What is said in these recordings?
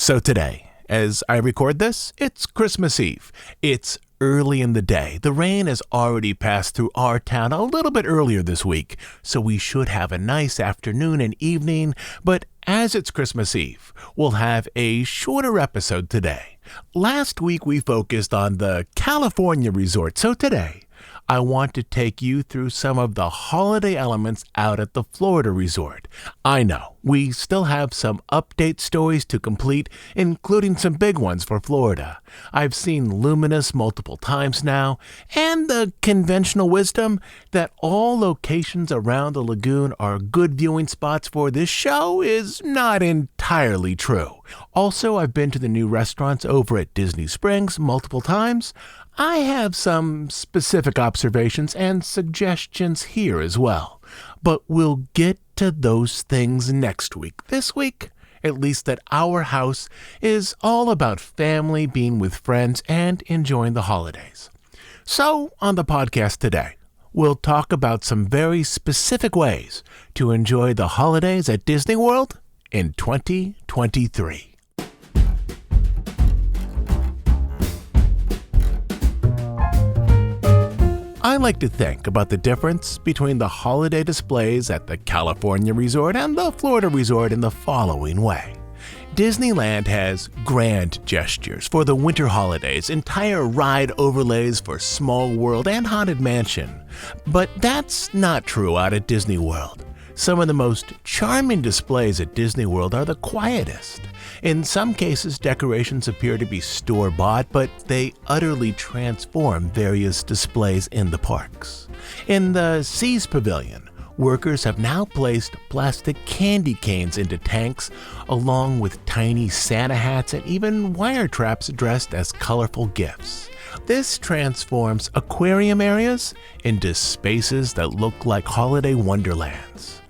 So today, as I record this, it's Christmas Eve. It's early in the day. The rain has already passed through our town a little bit earlier this week, so we should have a nice afternoon and evening. But as it's Christmas Eve, we'll have a shorter episode today. Last week we focused on the California resort, so today I want to take you through some of the holiday elements out at the Florida resort. I know, we still have some update stories to complete, including some big ones for Florida. I've seen Luminous multiple times now, and the conventional wisdom that all locations around the lagoon are good viewing spots for this show is not entirely true. Also, I've been to the new restaurants over at Disney Springs multiple times. I have some specific observations and suggestions here as well, but we'll get to those things next week. This week, at least at our house, is all about family, being with friends, and enjoying the holidays. So, on the podcast today, we'll talk about some very specific ways to enjoy the holidays at Disney World in 2023. I like to think about the difference between the holiday displays at the California resort and the Florida resort in the following way. Disneyland has grand gestures for the winter holidays, entire ride overlays for Small World and Haunted Mansion. But that's not true out at Disney World. Some of the most charming displays at Disney World are the quietest. In some cases, decorations appear to be store-bought, but they utterly transform various displays in the parks. In the Seas Pavilion, workers have now placed plastic candy canes into tanks, along with tiny Santa hats and even wire traps dressed as colorful gifts. This transforms aquarium areas into spaces that look like holiday wonderlands.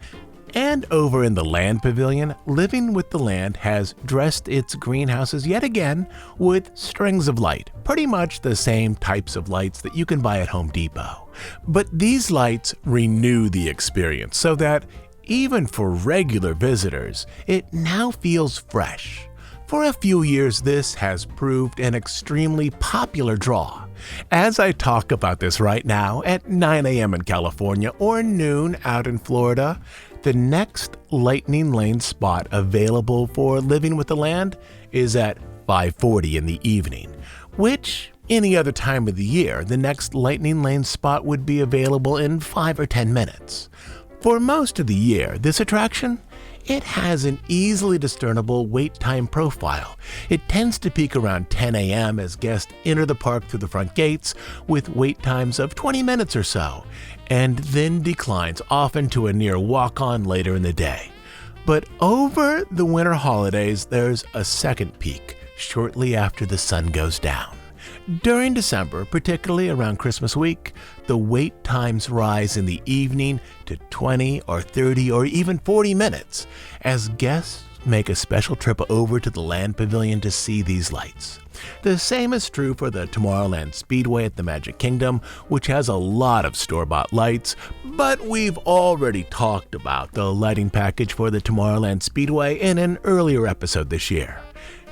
And over in the Land Pavilion, Living with the Land has dressed its greenhouses yet again with strings of light, pretty much the same types of lights that you can buy at Home Depot. But these lights renew the experience so that, even for regular visitors, it now feels fresh. For a few years, this has proved an extremely popular draw. As I talk about this right now at 9 a.m. in California or noon out in Florida, the next Lightning Lane spot available for Living with the Land is at 5:40 in the evening, which any other time of the year, the next Lightning Lane spot would be available in 5 or 10 minutes. For most of the year, this attraction, it has an easily discernible wait time profile. It tends to peak around 10 a.m. as guests enter the park through the front gates with wait times of 20 minutes or so, and then declines often to a near walk-on later in the day. But over the winter holidays, there's a second peak shortly after the sun goes down. During December, particularly around Christmas week, the wait times rise in the evening to 20 or 30 or even 40 minutes as guests make a special trip over to the Land Pavilion to see these lights. The same is true for the Tomorrowland Speedway at the Magic Kingdom, which has a lot of store-bought lights, but we've already talked about the lighting package for the Tomorrowland Speedway in an earlier episode this year.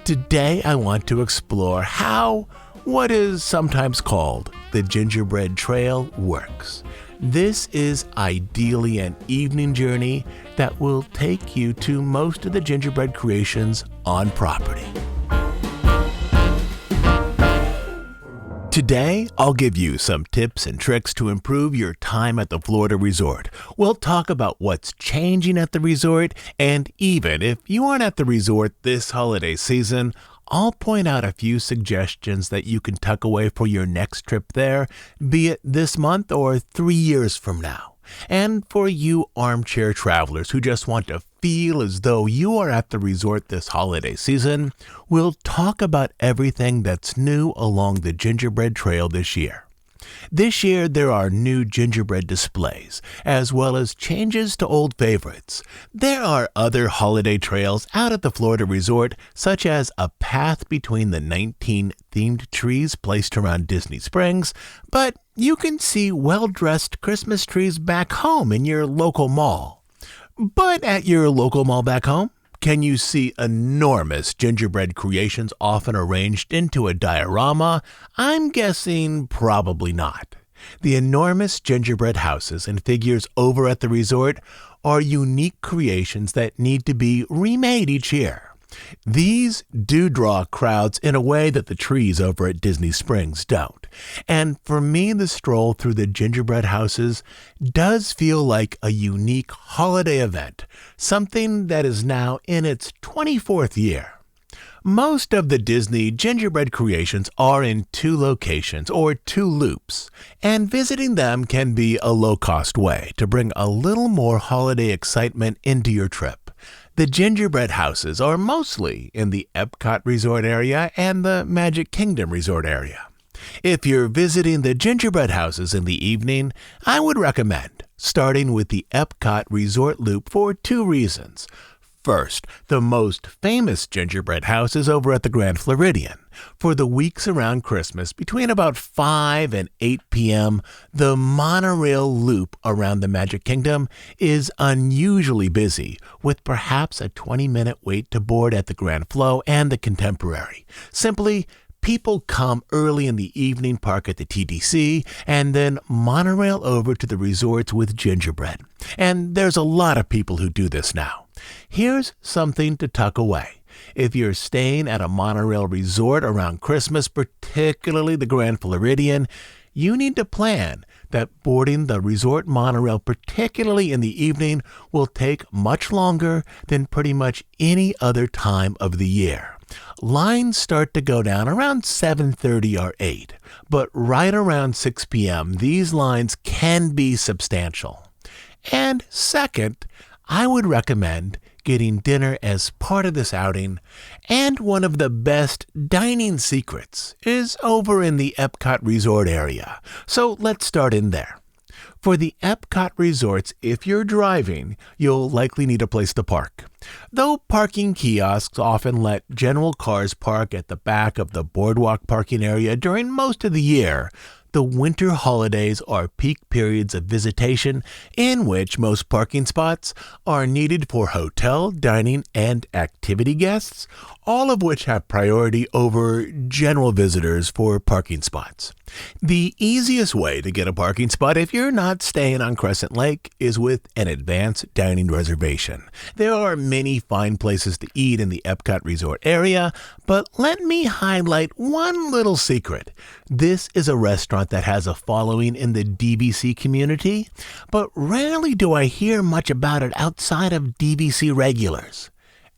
Today I want to explore how what is sometimes called the Gingerbread Trail works. This is ideally an evening journey that will take you to most of the gingerbread creations on property. Today, I'll give you some tips and tricks to improve your time at the Florida resort. We'll talk about what's changing at the resort, and even if you aren't at the resort this holiday season, I'll point out a few suggestions that you can tuck away for your next trip there, be it this month or 3 years from now. And for you armchair travelers who just want to feel as though you are at the resort this holiday season, we'll talk about everything that's new along the Gingerbread Trail this year. This year, there are new gingerbread displays, as well as changes to old favorites. There are other holiday trails out at the Florida resort, such as a path between the 19 themed trees placed around Disney Springs, but you can see well-dressed Christmas trees back home in your local mall. But at your local mall back home, Can you see enormous gingerbread creations often arranged into a diorama? I'm guessing probably not. The enormous gingerbread houses and figures over at the resort are unique creations that need to be remade each year. These do draw crowds in a way that the trees over at Disney Springs don't. And for me, the stroll through the gingerbread houses does feel like a unique holiday event, something that is now in its 24th year. Most of the Disney gingerbread creations are in 2 locations or 2 loops, and visiting them can be a low-cost way to bring a little more holiday excitement into your trip. The gingerbread houses are mostly in the EPCOT resort area and the Magic Kingdom resort area. If you're visiting the gingerbread houses in the evening, I would recommend starting with the EPCOT resort loop for 2 reasons. First, the most famous gingerbread house is over at the Grand Floridian. For the weeks around Christmas, between about 5 and 8 p.m., the monorail loop around the Magic Kingdom is unusually busy, with perhaps a 20-minute wait to board at the Grand Flo and the Contemporary. Simply, people come early in the evening, park at the TDC, and then monorail over to the resorts with gingerbread. And there's a lot of people who do this now. Here's something to tuck away. If you're staying at a monorail resort around Christmas, particularly the Grand Floridian, you need to plan that boarding the resort monorail, particularly in the evening, will take much longer than pretty much any other time of the year. Lines start to go down around 7:30 or 8, but right around 6 p.m., these lines can be substantial. And second, I would recommend getting dinner as part of this outing, and one of the best dining secrets is over in the EPCOT resort area. So let's start in there. For the EPCOT resorts, if you're driving, you'll likely need a place to park. Though parking kiosks often let general cars park at the back of the Boardwalk parking area during most of the year, the winter holidays are peak periods of visitation in which most parking spots are needed for hotel, dining, and activity guests, all of which have priority over general visitors for parking spots. The easiest way to get a parking spot if you're not staying on Crescent Lake is with an advanced dining reservation. There are many fine places to eat in the EPCOT resort area, but let me highlight one little secret. This is a restaurant that has a following in the DVC community, but rarely do I hear much about it outside of DVC regulars.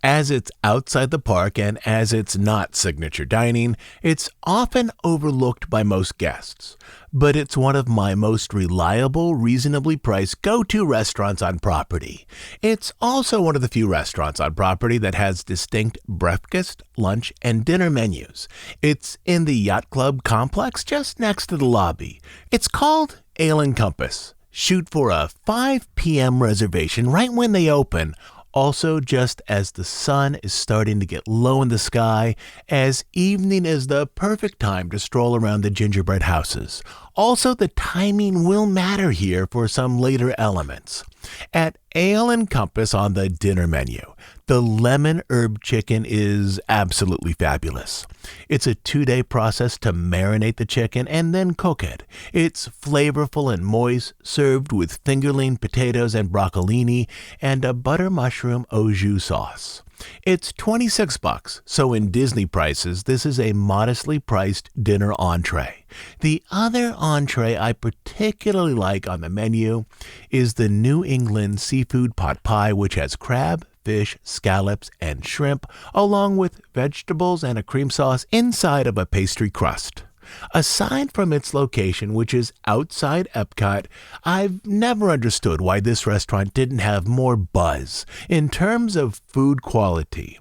As it's outside the park and as it's not signature dining, it's often overlooked by most guests. But it's one of my most reliable, reasonably priced go-to restaurants on property. It's also one of the few restaurants on property that has distinct breakfast, lunch, and dinner menus. It's in the Yacht Club complex just next to the lobby. It's called Ale and Compass. Shoot for a 5 p.m. reservation right when they open. Also, just as the sun is starting to get low in the sky, as evening is the perfect time to stroll around the gingerbread houses. Also, the timing will matter here for some later elements. At Ale and Compass on the dinner menu, the lemon herb chicken is absolutely fabulous. It's a 2-day process to marinate the chicken and then cook it. It's flavorful and moist, served with fingerling, potatoes, and broccolini, and a butter mushroom au jus sauce. It's $26, so in Disney prices, this is a modestly priced dinner entree. The other entree I particularly like on the menu is the New England seafood pot pie, which has crab, fish, scallops, and shrimp, along with vegetables and a cream sauce inside of a pastry crust. Aside from its location, which is outside EPCOT, I've never understood why this restaurant didn't have more buzz. In terms of food quality,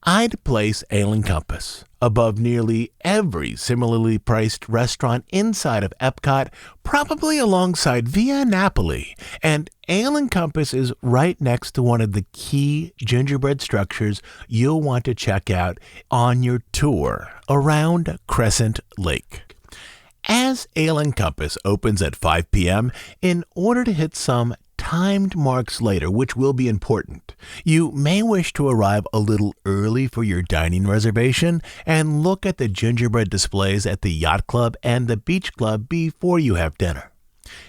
I'd place Ale and Compass above nearly every similarly priced restaurant inside of EPCOT, probably alongside Via Napoli. And Ale and Compass is right next to one of the key gingerbread structures you'll want to check out on your tour around Crescent Lake. As Ale and Compass opens at 5 p.m., in order to hit some timed marks later, which will be important. You may wish to arrive a little early for your dining reservation and look at the gingerbread displays at the Yacht Club and the Beach Club before you have dinner.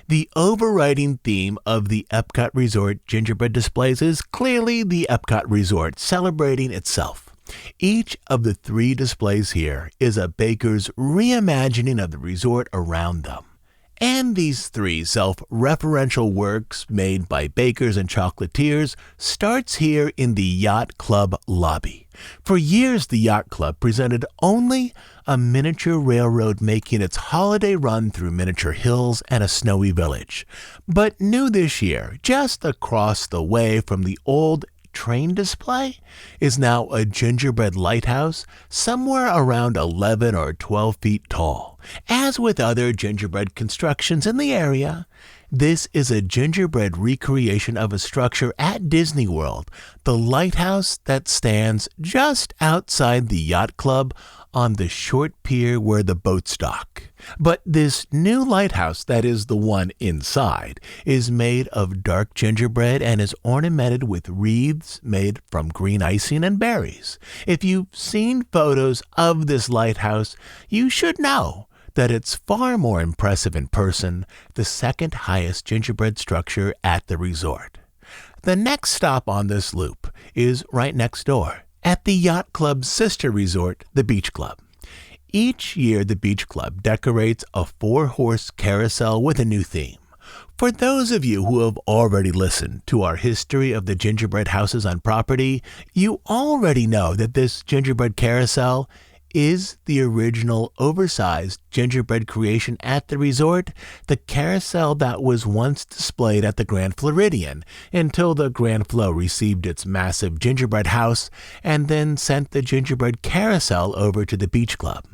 The overriding theme of the EPCOT Resort gingerbread displays is clearly the EPCOT Resort celebrating itself. Each of the 3 displays here is a baker's reimagining of the resort around them. And these 3 self-referential works made by bakers and chocolatiers starts here in the Yacht Club lobby. For years, the Yacht Club presented only a miniature railroad making its holiday run through miniature hills and a snowy village. But new this year, just across the way from the old train display, is now a gingerbread lighthouse somewhere around 11 or 12 feet tall. As with other gingerbread constructions in the area, this is a gingerbread recreation of a structure at Disney World, the lighthouse that stands just outside the Yacht Club on the short pier where the boats dock. But this new lighthouse, that is the one inside, is made of dark gingerbread and is ornamented with wreaths made from green icing and berries. If you've seen photos of this lighthouse, you should know that it's far more impressive in person, the second highest gingerbread structure at the resort. The next stop on this loop is right next door, at the Yacht Club's sister resort, the Beach Club. Each year, the Beach Club decorates a 4-horse carousel with a new theme. For those of you who have already listened to our history of the gingerbread houses on property, you already know that this gingerbread carousel is the original oversized gingerbread creation at the resort, the carousel that was once displayed at the Grand Floridian until the Grand Flo received its massive gingerbread house and then sent the gingerbread carousel over to the Beach Club.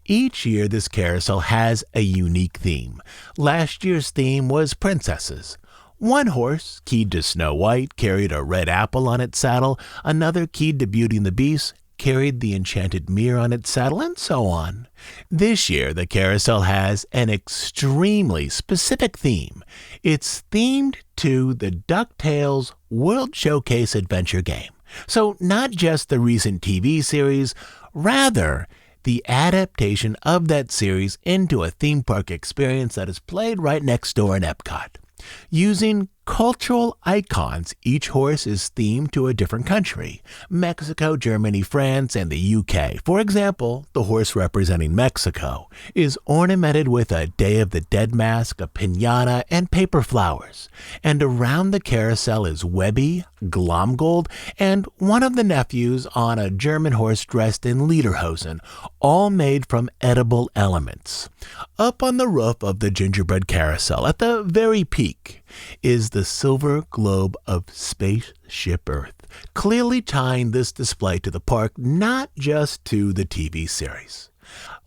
Each year, this carousel has a unique theme. Last year's theme was princesses. One horse, keyed to Snow White, carried a red apple on its saddle. Another, keyed to Beauty and the Beast, carried the enchanted mirror on its saddle, and so on. This year, the carousel has an extremely specific theme. It's themed to the DuckTales World Showcase Adventure game. So not just the recent TV series, rather the adaptation of that series into a theme park experience that is played right next door in EPCOT. Using cultural icons, each horse is themed to a different country: Mexico, Germany, France, and the UK. For example, the horse representing Mexico is ornamented with a Day of the Dead mask, a piñata, and paper flowers. And around the carousel is Webby, Glomgold, and one of the nephews on a German horse dressed in lederhosen, all made from edible elements. Up on the roof of the gingerbread carousel, at the very peak, is the silver globe of Spaceship Earth, clearly tying this display to the park, not just to the TV series.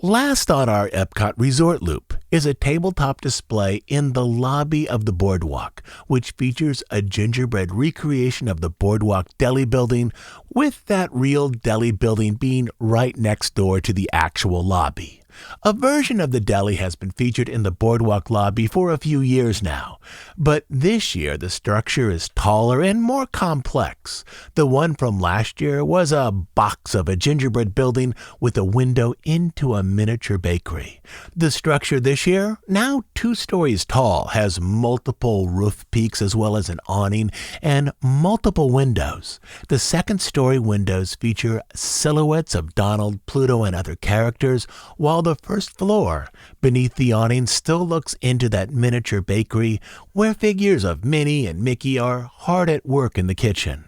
Last on our EPCOT Resort Loop is a tabletop display in the lobby of the Boardwalk, which features a gingerbread recreation of the Boardwalk Deli building, with that real deli building being right next door to the actual lobby. A version of the deli has been featured in the Boardwalk lobby for a few years now, but this year the structure is taller and more complex. The one from last year was a box of a gingerbread building with a window into a miniature bakery. The structure this year, now 2 stories tall, has multiple roof peaks as well as an awning and multiple windows. The second-story windows feature silhouettes of Donald, Pluto, and other characters, while the first floor, beneath the awning, still looks into that miniature bakery where figures of Minnie and Mickey are hard at work in the kitchen.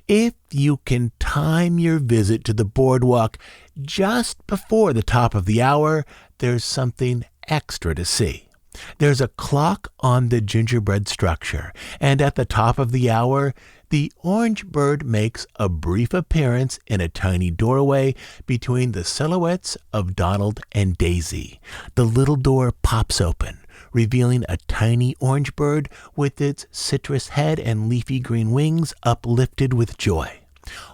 If you can time your visit to the Boardwalk just before the top of the hour, there's something extra to see. There's a clock on the gingerbread structure, and at the top of the hour, the orange bird makes a brief appearance in a tiny doorway between the silhouettes of Donald and Daisy. The little door pops open, revealing a tiny orange bird with its citrus head and leafy green wings uplifted with joy.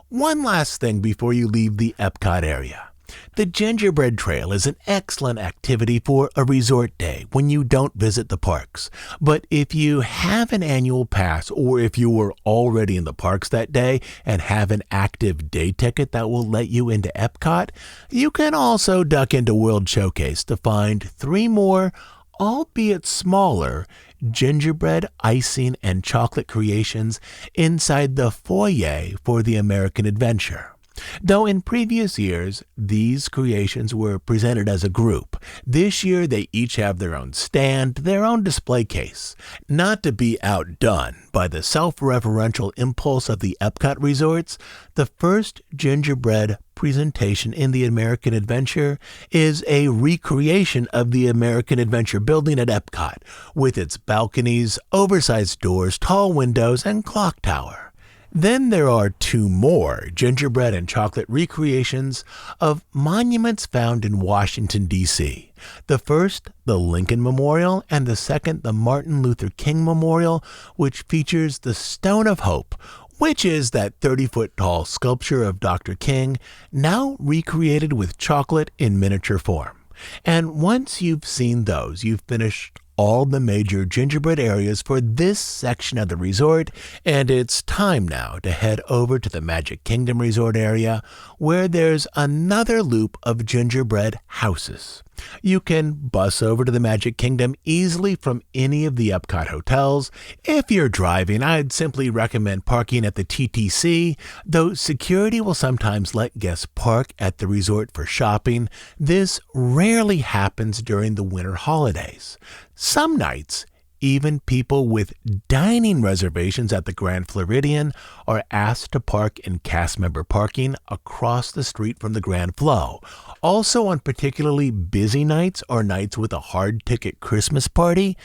One last thing before you leave the EPCOT area. The Gingerbread Trail is an excellent activity for a resort day when you don't visit the parks. But if you have an annual pass, or if you were already in the parks that day and have an active day ticket that will let you into EPCOT, you can also duck into World Showcase to find 3 more, albeit smaller, gingerbread, icing, and chocolate creations inside the foyer for the American Adventure. Though in previous years, these creations were presented as a group, this year they each have their own stand, their own display case. Not to be outdone by the self-referential impulse of the EPCOT resorts, the first gingerbread presentation in the American Adventure is a recreation of the American Adventure building at EPCOT, with its balconies, oversized doors, tall windows, and clock tower. Then there are 2 more gingerbread and chocolate recreations of monuments found in Washington, D.C. The first, the Lincoln Memorial, and the second, the Martin Luther King Memorial, which features the Stone of Hope, which is that 30-foot-tall sculpture of Dr. King, now recreated with chocolate in miniature form. And once you've seen those, you've finished all the major gingerbread areas for this section of the resort, and it's time now to head over to the Magic Kingdom Resort area, where there's another loop of gingerbread houses. You can bus over to the Magic Kingdom easily from any of the EPCOT hotels. If you're driving, I'd simply recommend parking at the TTC, though security will sometimes let guests park at the resort for shopping. This rarely happens during the winter holidays. Some nights, even people with dining reservations at the Grand Floridian are asked to park in cast member parking across the street from the Grand Flo. Also, on particularly busy nights or nights with a hard ticket Christmas party,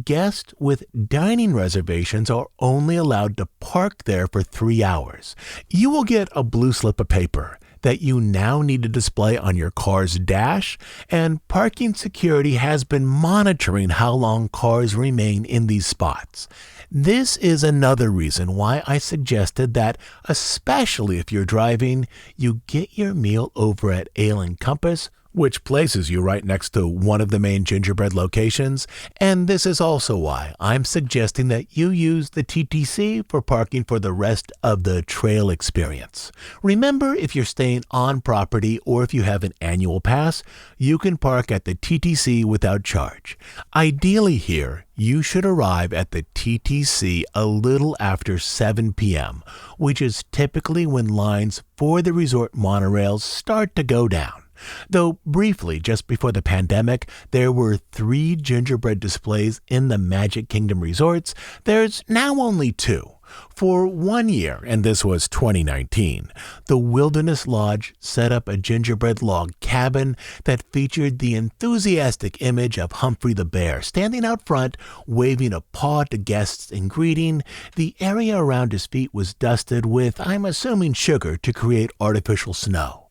guests with dining reservations are only allowed to park there for 3 hours. You will get a blue slip of paper that you now need to display on your car's dash, and parking security has been monitoring how long cars remain in these spots. This is another reason why I suggested that, especially if you're driving, you get your meal over at Ale and Compass, which places you right next to one of the main gingerbread locations, and this is also why I'm suggesting that you use the TTC for parking for the rest of the trail experience. Remember, if you're staying on property or if you have an annual pass, you can park at the TTC without charge. Ideally here, you should arrive at the TTC a little after 7 p.m., which is typically when lines for the resort monorails start to go down. Though briefly, just before the pandemic, there were 3 gingerbread displays in the Magic Kingdom resorts, there's now only 2. For 1 year, and this was 2019, the Wilderness Lodge set up a gingerbread log cabin that featured the enthusiastic image of Humphrey the Bear standing out front, waving a paw to guests in greeting. The area around his feet was dusted with, I'm assuming, sugar to create artificial snow.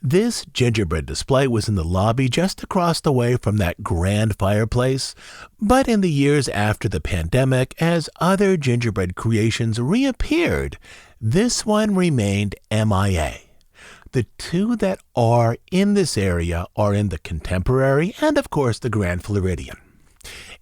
This gingerbread display was in the lobby just across the way from that grand fireplace, but in the years after the pandemic, as other gingerbread creations reappeared, this one remained MIA. The 2 that are in this area are in the Contemporary and, of course, the Grand Floridian.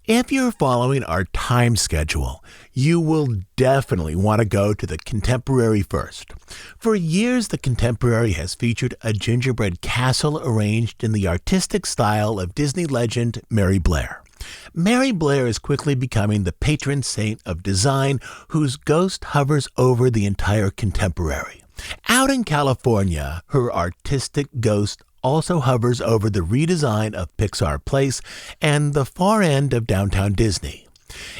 If you're following our time schedule, you will definitely want to go to the Contemporary first. For years, the Contemporary has featured a gingerbread castle arranged in the artistic style of Disney legend Mary Blair. Mary Blair is quickly becoming the patron saint of design, whose ghost hovers over the entire Contemporary. Out in California, her artistic ghost also hovers over the redesign of Pixar Place and the far end of downtown Disney.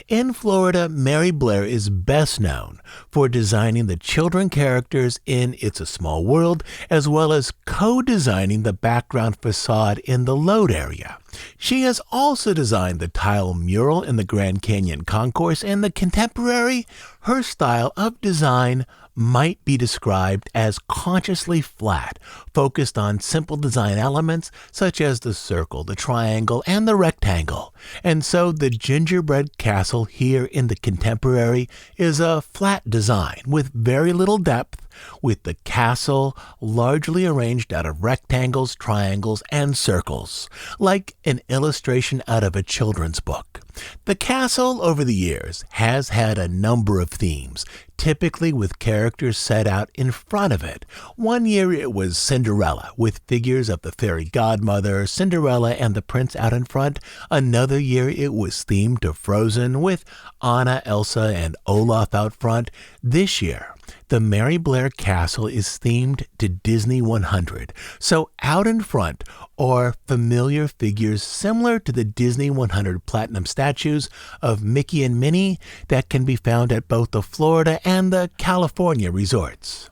In Florida, Mary Blair is best known for designing the children characters in It's a Small World, as well as co-designing the background facade in the Load area. She has also designed the tile mural in the Grand Canyon Concourse and the Contemporary. Her style of design might be described as consciously flat, focused on simple design elements such as the circle, the triangle, and the rectangle. And so the gingerbread castle here in the Contemporary is a flat design with very little depth, with the castle largely arranged out of rectangles, triangles, and circles, like an illustration out of a children's book. The castle over the years has had a number of themes, typically with characters set out in front of it. One year it was Cinderella, with figures of the fairy godmother, Cinderella, and the prince out in front. Another year it was themed to Frozen, with Anna, Elsa, and Olaf out front. This year, the Mary Blair Castle is themed to Disney 100, so out in front are familiar figures similar to the Disney 100 Platinum statues of Mickey and Minnie that can be found at both the Florida and the California resorts.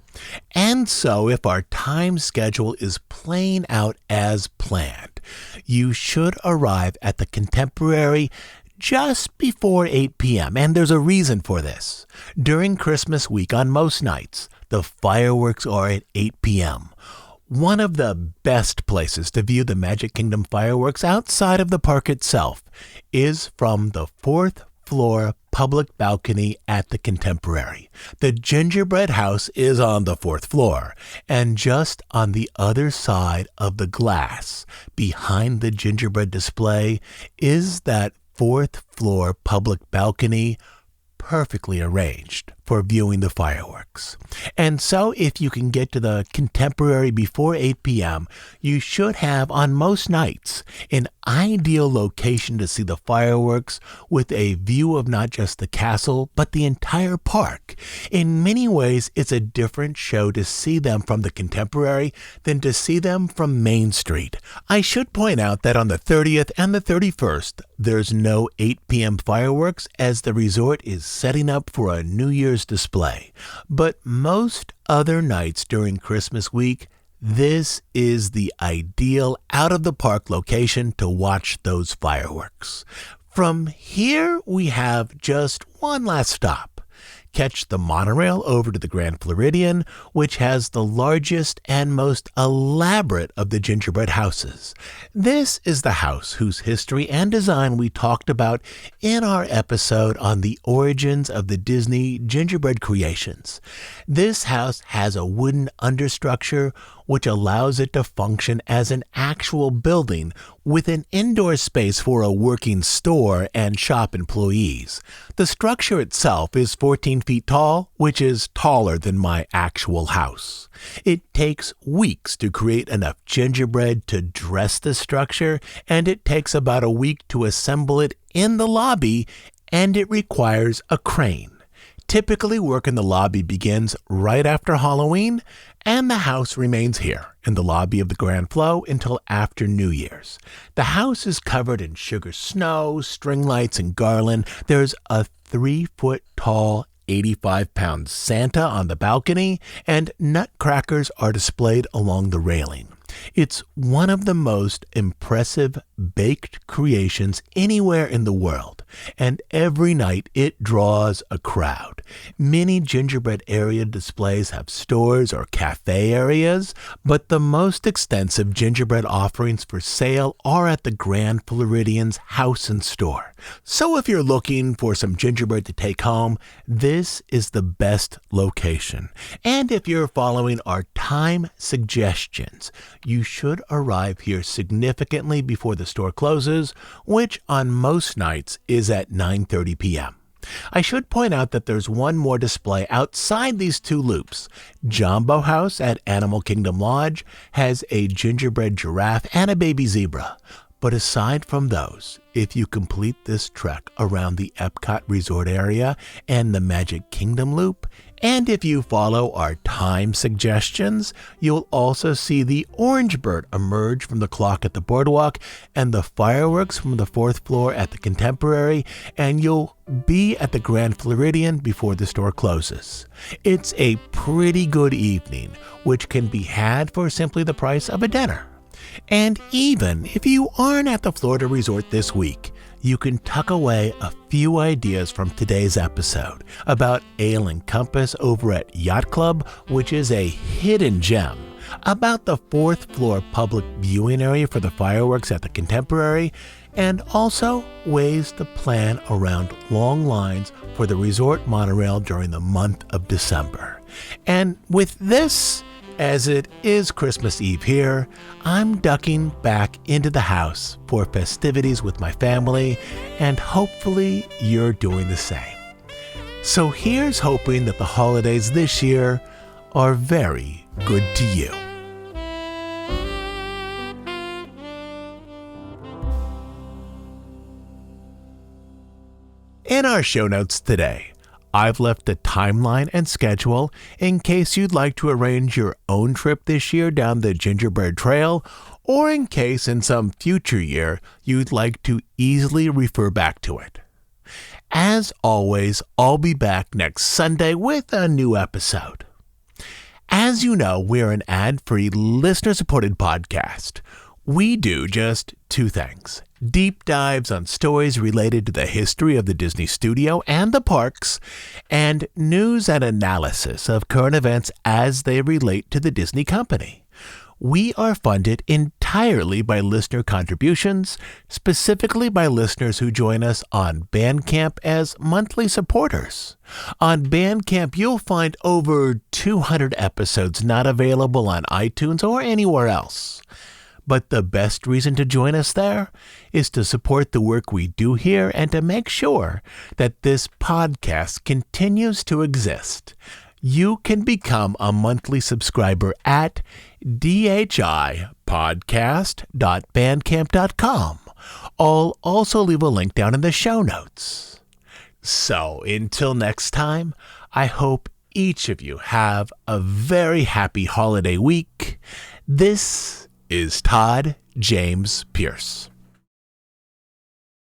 And so if our time schedule is playing out as planned, you should arrive at the Contemporary just before 8 p.m., and there's a reason for this. During Christmas week on most nights, the fireworks are at 8 p.m. One of the best places to view the Magic Kingdom fireworks outside of the park itself is from the 4th floor public balcony at the Contemporary. The gingerbread house is on the 4th floor, and just on the other side of the glass, behind the gingerbread display, is that 4th floor public balcony, perfectly arranged for viewing the fireworks. And so if you can get to the Contemporary before 8 p.m., you should have, on most nights, an ideal location to see the fireworks with a view of not just the castle, but the entire park. In many ways, it's a different show to see them from the Contemporary than to see them from Main Street. I should point out that on the 30th and the 31st, there's no 8 p.m. fireworks as the resort is setting up for a New Year's display. But most other nights during Christmas week, this is the ideal out-of-the-park location to watch those fireworks. From here, we have just one last stop. Catch the monorail over to the Grand Floridian, which has the largest and most elaborate of the gingerbread houses. This is the house whose history and design we talked about in our episode on the origins of the Disney gingerbread creations. This house has a wooden understructure which allows it to function as an actual building with an indoor space for a working store and shop employees. The structure itself is 14 feet tall, which is taller than my actual house. It takes weeks to create enough gingerbread to dress the structure, and it takes about a week to assemble it in the lobby, and it requires a crane. Typically, work in the lobby begins right after Halloween, and the house remains here in the lobby of the Grand Flo until after New Year's. The house is covered in sugar snow, string lights, and garland. There's a 3-foot-tall, 85-pound Santa on the balcony, and nutcrackers are displayed along the railing. It's one of the most impressive baked creations anywhere in the world, and every night it draws a crowd. Many gingerbread area displays have stores or cafe areas, but the most extensive gingerbread offerings for sale are at the Grand Floridian's house and store. So if you're looking for some gingerbread to take home, this is the best location. And if you're following our time suggestions, you should arrive here significantly before the store closes, which on most nights is at 9:30 p.m. I should point out that there's one more display outside these two loops. Jumbo House at Animal Kingdom Lodge has a gingerbread giraffe and a baby zebra. But aside from those, if you complete this trek around the EPCOT resort area and the Magic Kingdom loop, and if you follow our time suggestions, you'll also see the orange bird emerge from the clock at the Boardwalk and the fireworks from the 4th floor at the Contemporary, and you'll be at the Grand Floridian before the store closes. It's a pretty good evening, which can be had for simply the price of a dinner. And even if you aren't at the Florida resort this week, you can tuck away a few ideas from today's episode about Ale and Compass over at Yacht Club, which is a hidden gem, about the 4th floor public viewing area for the fireworks at the Contemporary, and also ways to plan around long lines for the resort monorail during the month of December. And with this, as it is Christmas Eve here, I'm ducking back into the house for festivities with my family, and hopefully you're doing the same. So here's hoping that the holidays this year are very good to you. In our show notes today, I've left a timeline and schedule in case you'd like to arrange your own trip this year down the Gingerbread Trail, or in case in some future year you'd like to easily refer back to it. As always, I'll be back next Sunday with a new episode. As you know, we're an ad-free, listener-supported podcast. We do just 2 things: deep dives on stories related to the history of the Disney studio and the parks, and news and analysis of current events as they relate to the Disney company. We are funded entirely by listener contributions, specifically by listeners who join us on Bandcamp as monthly supporters. On Bandcamp, you'll find over 200 episodes not available on iTunes or anywhere else. But the best reason to join us there is to support the work we do here and to make sure that this podcast continues to exist. You can become a monthly subscriber at dhipodcast.bandcamp.com. I'll also leave a link down in the show notes. So until next time, I hope each of you have a very happy holiday week. This is Todd James Pierce.